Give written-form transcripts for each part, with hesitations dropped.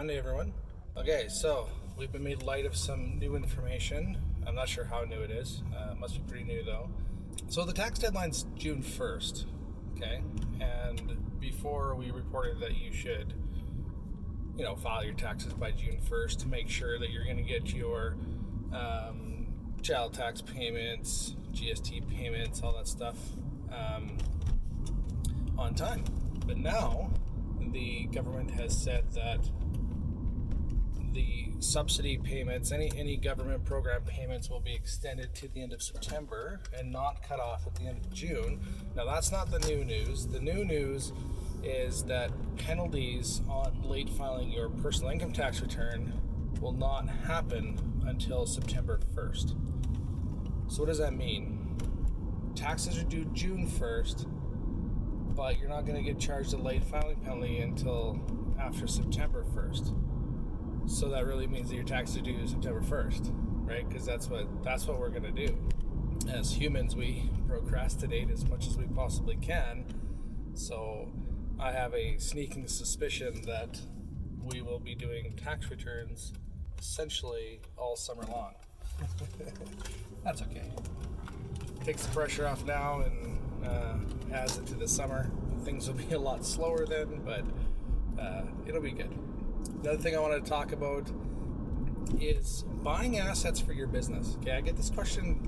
Monday, everyone. Okay, so we've been made light of some new information. I'm not sure how new it is. It must be pretty new, though. So the tax deadline's June 1st, okay? And before we reported that you should, file your taxes by June 1st to make sure that you're going to get your child tax payments, GST payments, all that stuff on time. But now the government has said that the subsidy payments, any government program payments, will be extended to the end of September and not cut off at the end of June. Now, that's not the new news. The new news is that penalties on late filing your personal income tax return will not happen until September 1st. So what does that mean? Taxes are due June 1st, but you're not going to get charged a late filing penalty until after September 1st. So that really means that your taxes are due September 1st, right? Because that's what we're going to do. As humans, we procrastinate as much as we possibly can. So I have a sneaking suspicion that we will be doing tax returns essentially all summer long. That's okay. Takes the pressure off now and adds it to the summer. Things will be a lot slower then, but it'll be good. Another thing I want to talk about is buying assets for your business. Okay, I get this question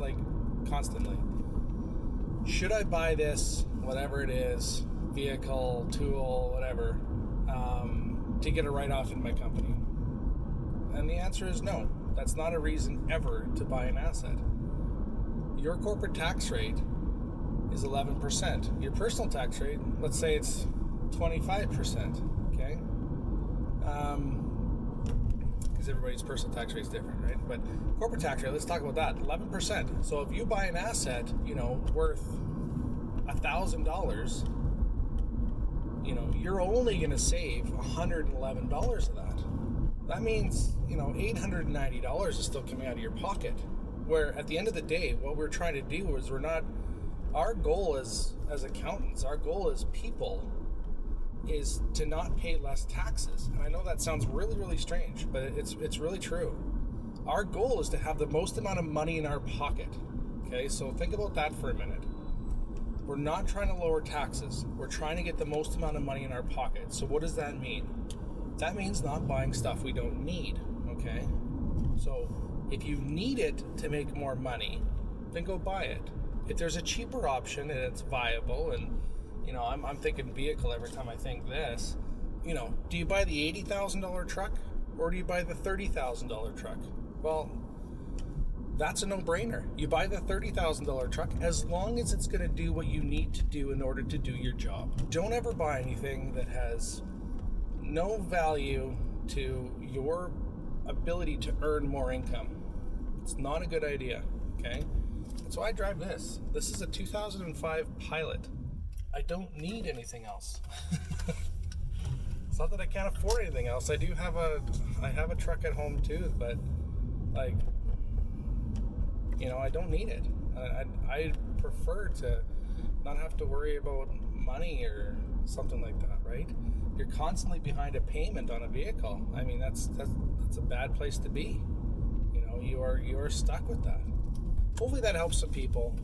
constantly. Should I buy this, whatever it is, vehicle, tool, whatever, to get a write-off in my company? And the answer is no. That's not a reason ever to buy an asset. Your corporate tax rate is 11%. Your personal tax rate, let's say it's 25%, okay? Because everybody's personal tax rate is different, right? But corporate tax rate, let's talk about that, 11%. So if you buy an asset, worth $1,000, you're only going to save $111 of that. That means, $890 is still coming out of your pocket. Where at the end of the day, what we're trying to do is our goal as accountants, our goal as people is to not pay less taxes. And I know that sounds really, really strange, but it's really true. Our goal is to have the most amount of money in our pocket. Okay, so think about that for a minute. We're not trying to lower taxes. We're trying to get the most amount of money in our pocket. So what does that mean? That means not buying stuff we don't need, okay? So if you need it to make more money, then go buy it. If there's a cheaper option and it's viable, and I'm thinking vehicle every time I think this, do you buy the $80,000 truck or do you buy the $30,000 truck? Well, that's a no-brainer. You buy the $30,000 truck as long as it's going to do what you need to do in order to do your job. Don't ever buy anything that has no value to your ability to earn more income. It's not a good idea, okay? That's why I drive this. This is a 2005 Pilot. I don't need anything else. It's not that I can't afford anything else. I have a truck at home too, but I don't need it. I prefer to not have to worry about money or something like that, right? You're constantly behind a payment on a vehicle. I mean, that's a bad place to be. You are stuck with that. Hopefully that helps some people,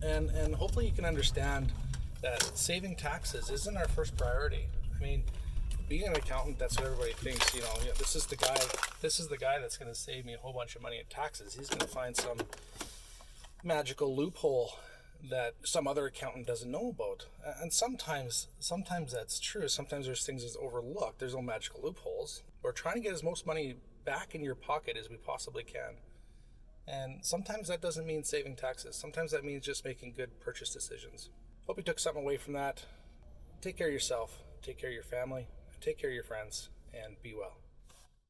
and hopefully you can understand that saving taxes isn't our first priority. I mean, being an accountant, that's what everybody thinks. This is the guy that's going to save me a whole bunch of money in taxes. He's going to find some magical loophole that some other accountant doesn't know about. And sometimes that's true. Sometimes there's things that's overlooked. There's no magical loopholes. We're trying to get as most money back in your pocket as we possibly can. And sometimes that doesn't mean saving taxes. Sometimes that means just making good purchase decisions. Hope you took something away from that. Take care of yourself, take care of your family, take care of your friends, and be well.